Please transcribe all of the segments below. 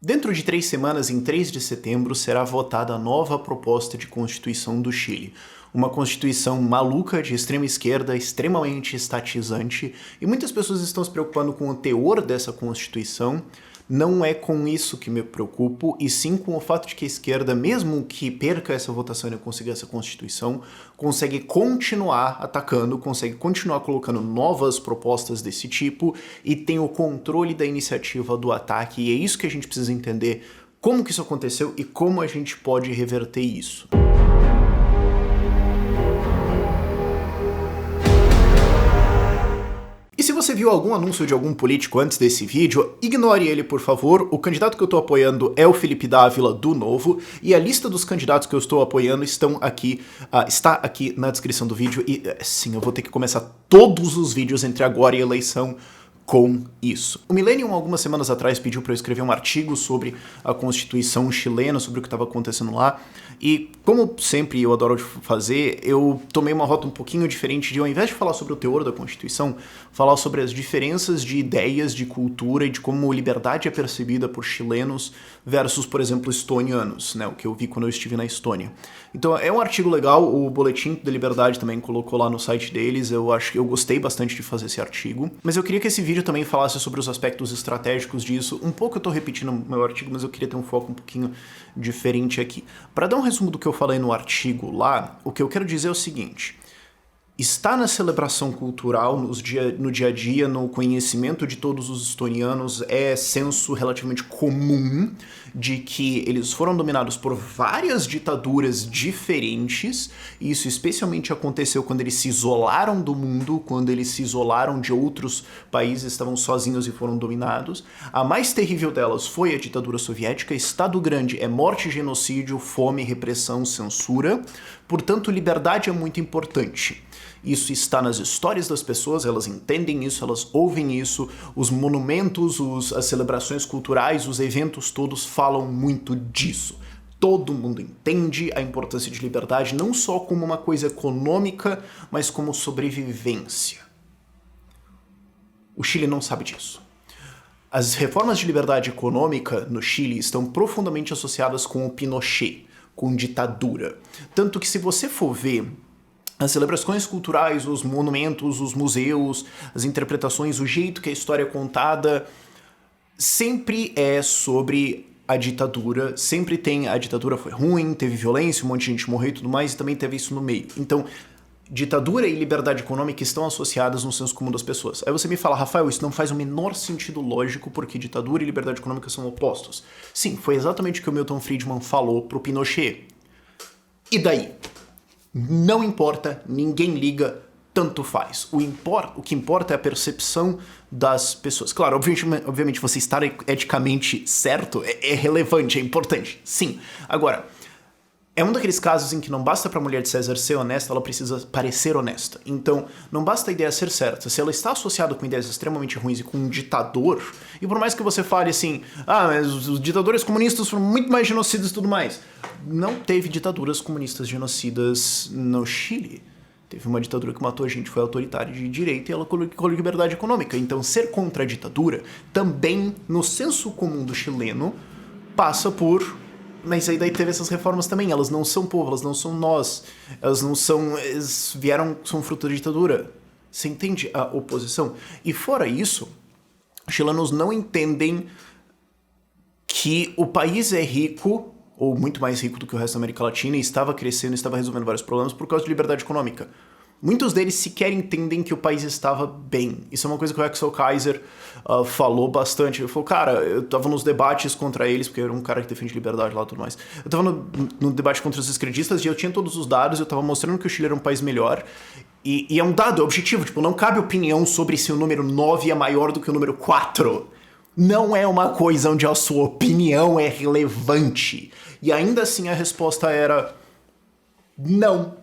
Dentro de 3 semanas, em 3 de setembro, será votada a nova proposta de Constituição do Chile. Uma Constituição maluca, de extrema esquerda, extremamente estatizante, e muitas pessoas estão se preocupando com o teor dessa Constituição. Não é com isso que me preocupo, e sim com o fato de que a esquerda, mesmo que perca essa votação e não consiga essa Constituição, consegue continuar atacando, consegue continuar colocando novas propostas desse tipo e tem o controle da iniciativa do ataque, e é isso que a gente precisa entender, como que isso aconteceu e como a gente pode reverter isso. E se você viu algum anúncio de algum político antes desse vídeo, ignore ele, por favor. O candidato que eu estou apoiando é o Felipe Dávila, do Novo, e a lista dos candidatos que eu estou apoiando está aqui na descrição do vídeo. E sim, eu vou ter que começar todos os vídeos entre agora e a eleição com isso. O Millennium, algumas semanas atrás, pediu para eu escrever um artigo sobre a Constituição chilena, sobre o que estava acontecendo lá, e como sempre eu adoro fazer, eu tomei uma rota um pouquinho diferente de, ao invés de falar sobre o teor da Constituição, falar sobre as diferenças de ideias, de cultura e de como liberdade é percebida por chilenos versus, por exemplo, estonianos, né, o que eu vi quando eu estive na Estônia. Então é um artigo legal, o Boletim da Liberdade também colocou lá no site deles, eu gostei bastante de fazer esse artigo, mas eu queria que esse vídeo também falasse sobre os aspectos estratégicos disso. Um pouco eu tô repetindo o meu artigo, mas eu queria ter um foco um pouquinho diferente aqui. Para dar um resumo do que eu falei no artigo lá, o que eu quero dizer é o seguinte: estar na celebração cultural, no dia a dia, no conhecimento de todos os estonianos, é senso relativamente comum de que eles foram dominados por várias ditaduras diferentes, e isso especialmente aconteceu quando eles se isolaram do mundo, quando eles se isolaram de outros países, estavam sozinhos e foram dominados. A mais terrível delas foi a ditadura soviética. Estado Grande é morte, genocídio, fome, repressão, censura. Portanto, liberdade é muito importante. Isso está nas histórias das pessoas, elas entendem isso, elas ouvem isso, os monumentos, as celebrações culturais, os eventos todos falam muito disso. Todo mundo entende a importância de liberdade, não só como uma coisa econômica, mas como sobrevivência. O Chile não sabe disso. As reformas de liberdade econômica no Chile estão profundamente associadas com o Pinochet, com ditadura. Tanto que, se você for ver as celebrações culturais, os monumentos, os museus, as interpretações, o jeito que a história é contada, sempre é sobre a ditadura, sempre tem a ditadura foi ruim, teve violência, um monte de gente morreu e tudo mais, e também teve isso no meio. Então, ditadura e liberdade econômica estão associadas no senso comum das pessoas. Aí você me fala, Rafael, isso não faz o menor sentido lógico porque ditadura e liberdade econômica são opostos. Sim, foi exatamente o que o Milton Friedman falou pro Pinochet. E daí? Não importa, ninguém liga, tanto faz. O que importa é a percepção das pessoas. Claro, obviamente você estar eticamente certo é relevante, é importante, sim. Agora, é um daqueles casos em que não basta pra mulher de César ser honesta, ela precisa parecer honesta. Então, não basta a ideia ser certa. Se ela está associada com ideias extremamente ruins e com um ditador, e por mais que você fale assim, mas os ditadores comunistas foram muito mais genocidas e tudo mais, não teve ditaduras comunistas genocidas no Chile. Teve uma ditadura que matou a gente, foi autoritária de direita, e ela colocou liberdade econômica. Então, ser contra a ditadura, também, no senso comum do chileno, passa por... Mas aí daí teve essas reformas também, elas não são povo, elas não são nós, elas não são... são fruto da ditadura. Você entende a oposição? E fora isso, os chilenos não entendem que o país é rico, ou muito mais rico do que o resto da América Latina, e estava crescendo, estava resolvendo vários problemas por causa de liberdade econômica. Muitos deles sequer entendem que o país estava bem. Isso é uma coisa que o Axel Kaiser falou bastante. Ele falou, cara, eu tava nos debates contra eles, porque eu era um cara que defende liberdade lá e tudo mais. Eu tava no debate contra os esquerdistas e eu tinha todos os dados, eu tava mostrando que o Chile era um país melhor. E é um dado, é objetivo, tipo, não cabe opinião sobre se o número 9 é maior do que o número 4. Não é uma coisa onde a sua opinião é relevante. E ainda assim a resposta era não.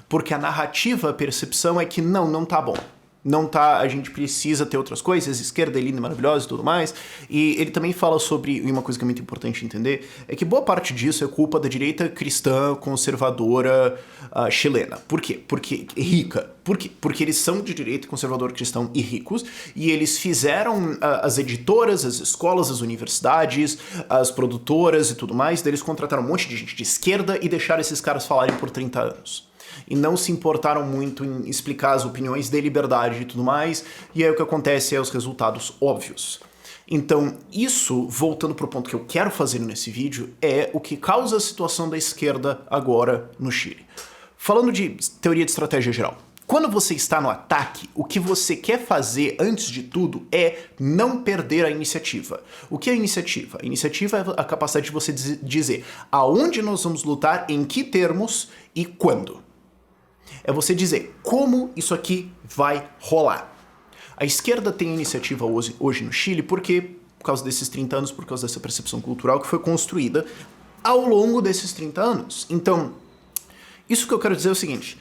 Porque a narrativa, a percepção é que não tá bom. Não tá, a gente precisa ter outras coisas, esquerda é linda, maravilhosa e tudo mais. E ele também fala sobre, e uma coisa que é muito importante entender, é que boa parte disso é culpa da direita cristã conservadora chilena. Por quê? Porque rica. Por quê? Porque eles são de direita conservador cristão e ricos, e eles fizeram as editoras, as escolas, as universidades, as produtoras e tudo mais, eles contrataram um monte de gente de esquerda e deixaram esses caras falarem por 30 anos. E não se importaram muito em explicar as opiniões de liberdade e tudo mais, e aí o que acontece é os resultados óbvios. Então, isso, voltando para o ponto que eu quero fazer nesse vídeo, é o que causa a situação da esquerda agora no Chile. Falando de teoria de estratégia geral, quando você está no ataque, o que você quer fazer, antes de tudo, é não perder a iniciativa. O que é a iniciativa? A iniciativa é a capacidade de você dizer aonde nós vamos lutar, em que termos e quando. É você dizer como isso aqui vai rolar. A esquerda tem iniciativa hoje no Chile por causa desses 30 anos, por causa dessa percepção cultural que foi construída ao longo desses 30 anos. Então, isso que eu quero dizer é o seguinte.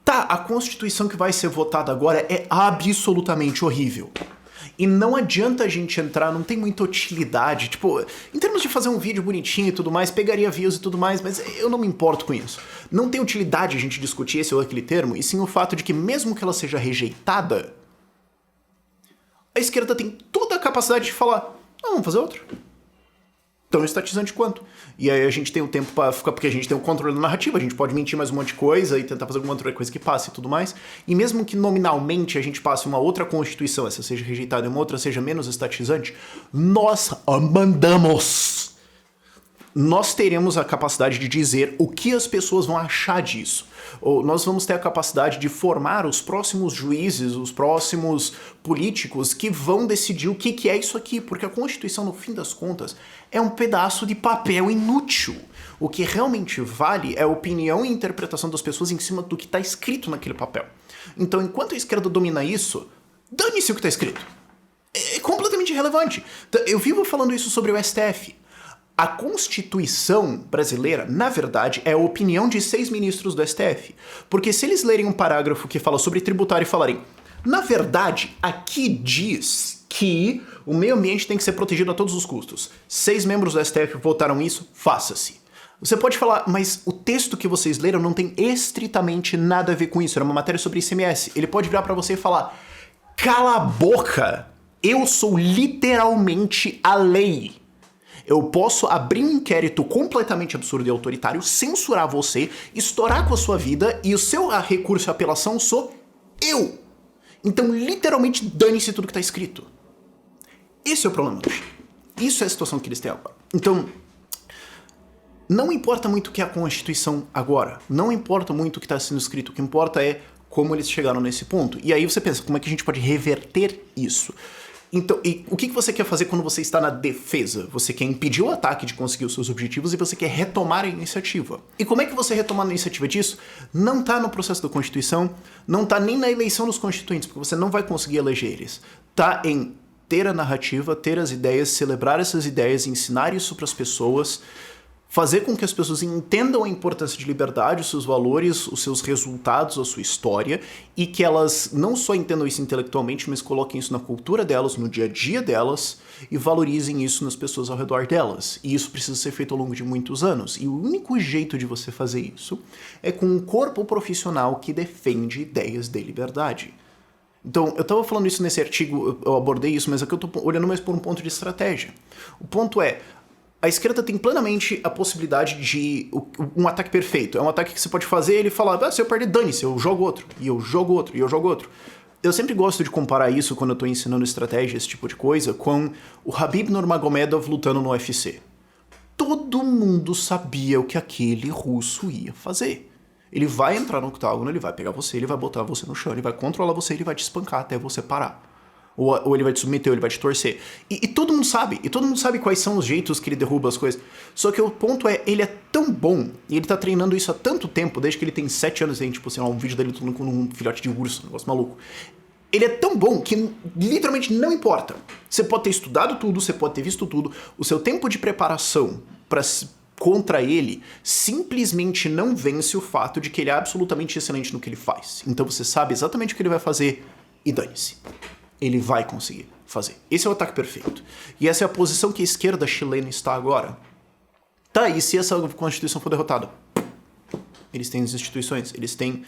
Tá, a Constituição que vai ser votada agora é absolutamente horrível. E não adianta a gente entrar, não tem muita utilidade. Tipo, em termos de fazer um vídeo bonitinho e tudo mais, pegaria views e tudo mais, mas eu não me importo com isso. Não tem utilidade a gente discutir esse ou aquele termo, e sim o fato de que mesmo que ela seja rejeitada, a esquerda tem toda a capacidade de falar, vamos fazer outro. Tão estatizante quanto. E aí a gente tem o tempo para ficar, porque a gente tem o controle da narrativa, a gente pode mentir mais um monte de coisa e tentar fazer alguma outra coisa que passe e tudo mais. E mesmo que nominalmente a gente passe uma outra constituição, essa seja rejeitada e uma outra seja menos estatizante, nós mandamos. Nós teremos a capacidade de dizer o que as pessoas vão achar disso. Ou nós vamos ter a capacidade de formar os próximos juízes, os próximos políticos que vão decidir o que é isso aqui, porque a Constituição, no fim das contas, é um pedaço de papel inútil. O que realmente vale é a opinião e interpretação das pessoas em cima do que está escrito naquele papel. Então, enquanto a esquerda domina isso, dane-se o que está escrito. É completamente irrelevante. Eu vivo falando isso sobre o STF. A Constituição brasileira, na verdade, é a opinião de 6 ministros do STF. Porque se eles lerem um parágrafo que fala sobre tributário e falarem, na verdade, aqui diz que o meio ambiente tem que ser protegido a todos os custos. 6 membros do STF votaram isso, faça-se. Você pode falar, mas o texto que vocês leram não tem estritamente nada a ver com isso, era uma matéria sobre ICMS. Ele pode virar pra você e falar, cala a boca, eu sou literalmente a lei. Eu posso abrir um inquérito completamente absurdo e autoritário, censurar você, estourar com a sua vida e o seu recurso e apelação sou eu. Então, literalmente, dane-se tudo que está escrito. Esse é o problema do Chile. Isso é a situação que eles têm agora. Então, não importa muito o que é a Constituição agora. Não importa muito o que está sendo escrito. O que importa é como eles chegaram nesse ponto. E aí você pensa, como é que a gente pode reverter isso? Então, e o que você quer fazer quando você está na defesa? Você quer impedir o ataque de conseguir os seus objetivos e você quer retomar a iniciativa. E como é que você retoma a iniciativa disso? Não está no processo da Constituição, não está nem na eleição dos constituintes, porque você não vai conseguir eleger eles. Está em ter a narrativa, ter as ideias, celebrar essas ideias, ensinar isso para as pessoas, fazer com que as pessoas entendam a importância de liberdade, os seus valores, os seus resultados, a sua história, e que elas não só entendam isso intelectualmente, mas coloquem isso na cultura delas, no dia a dia delas, e valorizem isso nas pessoas ao redor delas. E isso precisa ser feito ao longo de muitos anos. E o único jeito de você fazer isso é com um corpo profissional que defende ideias de liberdade. Então, eu estava falando isso nesse artigo, eu abordei isso, mas aqui eu estou olhando mais por um ponto de estratégia. O ponto é, a esquerda tem plenamente a possibilidade de um ataque perfeito. É um ataque que você pode fazer e ele fala, se eu perder, dane-se, eu jogo outro, e eu jogo outro, e eu jogo outro. Eu sempre gosto de comparar isso, quando eu tô ensinando estratégia, esse tipo de coisa, com o Khabib Nurmagomedov lutando no UFC. Todo mundo sabia o que aquele russo ia fazer. Ele vai entrar no octágono, ele vai pegar você, ele vai botar você no chão, ele vai controlar você, ele vai te espancar até você parar. Ou ele vai te submeter, ou ele vai te torcer. E todo mundo sabe quais são os jeitos que ele derruba as coisas. Só que o ponto é, ele é tão bom, e ele tá treinando isso há tanto tempo, desde que ele tem 7 anos, tem, tipo, assim, um vídeo dele lutando com um filhote de urso, um negócio maluco. Ele é tão bom que literalmente não importa. Você pode ter estudado tudo, você pode ter visto tudo, o seu tempo de preparação contra ele simplesmente não vence o fato de que ele é absolutamente excelente no que ele faz. Então você sabe exatamente o que ele vai fazer, e dane-se. Ele vai conseguir fazer. Esse é o ataque perfeito. E essa é a posição que a esquerda chilena está agora. Tá, e se essa Constituição for derrotada? Eles têm as instituições, eles têm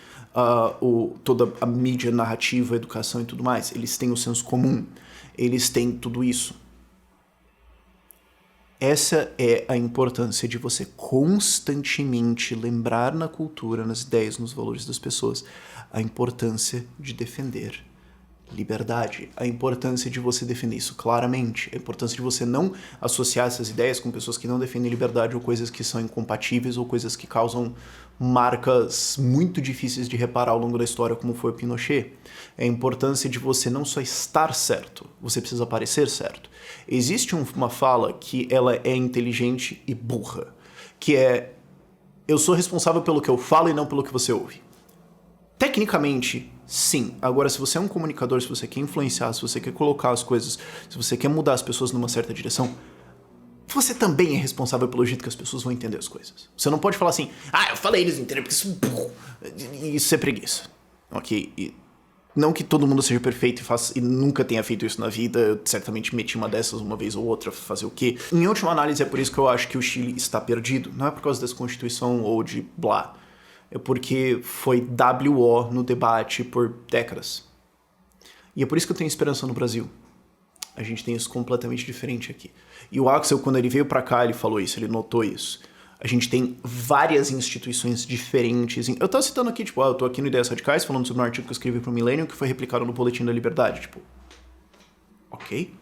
toda a mídia narrativa, a educação e tudo mais. Eles têm o senso comum, eles têm tudo isso. Essa é a importância de você constantemente lembrar na cultura, nas ideias, nos valores das pessoas, a importância de defender liberdade, a importância de você defender isso claramente, a importância de você não associar essas ideias com pessoas que não defendem liberdade ou coisas que são incompatíveis ou coisas que causam marcas muito difíceis de reparar ao longo da história, como foi o Pinochet. É a importância de você não só estar certo, você precisa parecer certo. Existe uma fala que ela é inteligente e burra, que é: eu sou responsável pelo que eu falo e não pelo que você ouve. Tecnicamente, sim. Agora, se você é um comunicador, se você quer influenciar, se você quer colocar as coisas, se você quer mudar as pessoas numa certa direção, você também é responsável pelo jeito que as pessoas vão entender as coisas. Você não pode falar assim: eu falei, eles entendem porque isso é burro. Isso é preguiça. Ok? E não que todo mundo seja perfeito e nunca tenha feito isso na vida. Eu certamente meti uma dessas uma vez ou outra, fazer o quê? Em última análise, é por isso que eu acho que o Chile está perdido. Não é por causa dessa Constituição ou de blá. É porque foi WO no debate por décadas. E é por isso que eu tenho esperança no Brasil. A gente tem isso completamente diferente aqui. E o Axel, quando ele veio pra cá, ele falou isso, ele notou isso. A gente tem várias instituições diferentes. Eu tava citando aqui, eu tô aqui no Ideias Radicais, falando sobre um artigo que eu escrevi pro Millennium, que foi replicado no Boletim da Liberdade. Ok?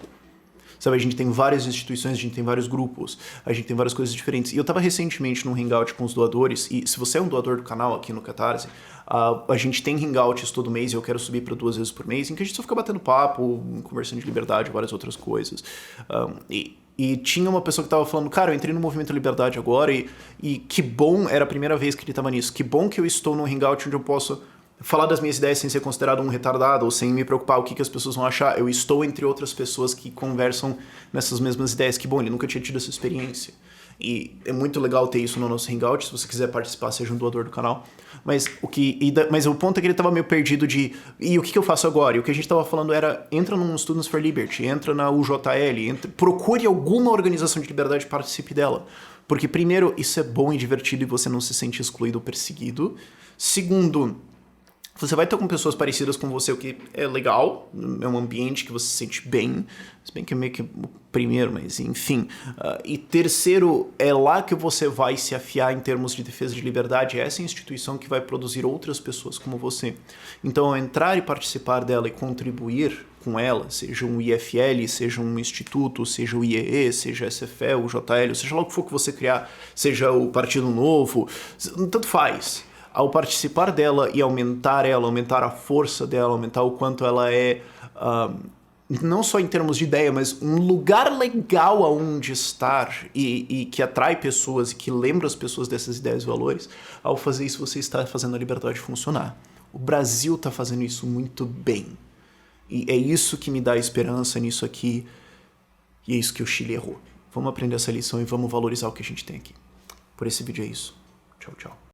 Sabe, a gente tem várias instituições, a gente tem vários grupos, a gente tem várias coisas diferentes. E eu tava recentemente num hangout com os doadores, e se você é um doador do canal aqui no Catarse, a gente tem hangouts todo mês, e eu quero subir para 2 vezes por mês, em que a gente só fica batendo papo, conversando de liberdade, várias outras coisas. E tinha uma pessoa que tava falando: cara, eu entrei no Movimento Liberdade agora, e que bom, era a primeira vez que ele tava nisso, que bom que eu estou num hangout onde eu posso falar das minhas ideias sem ser considerado um retardado ou sem me preocupar o que as pessoas vão achar. Eu estou entre outras pessoas que conversam nessas mesmas ideias. Que bom, ele nunca tinha tido essa experiência. E é muito legal ter isso no nosso hangout. Se você quiser participar, seja um doador do canal. Mas o ponto é que ele estava meio perdido de: e o que eu faço agora? E o que a gente estava falando era: entra num Students for Liberty, entra na UJL, procure alguma organização de liberdade e participe dela. Porque, primeiro, isso é bom e divertido e você não se sente excluído ou perseguido. Segundo, você vai estar com pessoas parecidas com você, o que é legal, é um ambiente que você se sente bem, se bem que é meio que o primeiro, mas enfim. E terceiro, é lá que você vai se afiar em termos de defesa de liberdade, é essa instituição que vai produzir outras pessoas como você. Então, ao entrar e participar dela e contribuir com ela, seja um IFL, seja um instituto, seja o IEE, seja a SFL, o JL, seja lá o que for que você criar, seja o Partido Novo, tanto faz. Ao participar dela e aumentar a força dela, aumentar o quanto ela é, não só em termos de ideia, mas um lugar legal aonde estar e que atrai pessoas e que lembra as pessoas dessas ideias e valores, ao fazer isso você está fazendo a liberdade funcionar. O Brasil está fazendo isso muito bem. E é isso que me dá esperança nisso aqui, e é isso que o Chile errou. Vamos aprender essa lição e vamos valorizar o que a gente tem aqui. Por esse vídeo é isso. Tchau, tchau.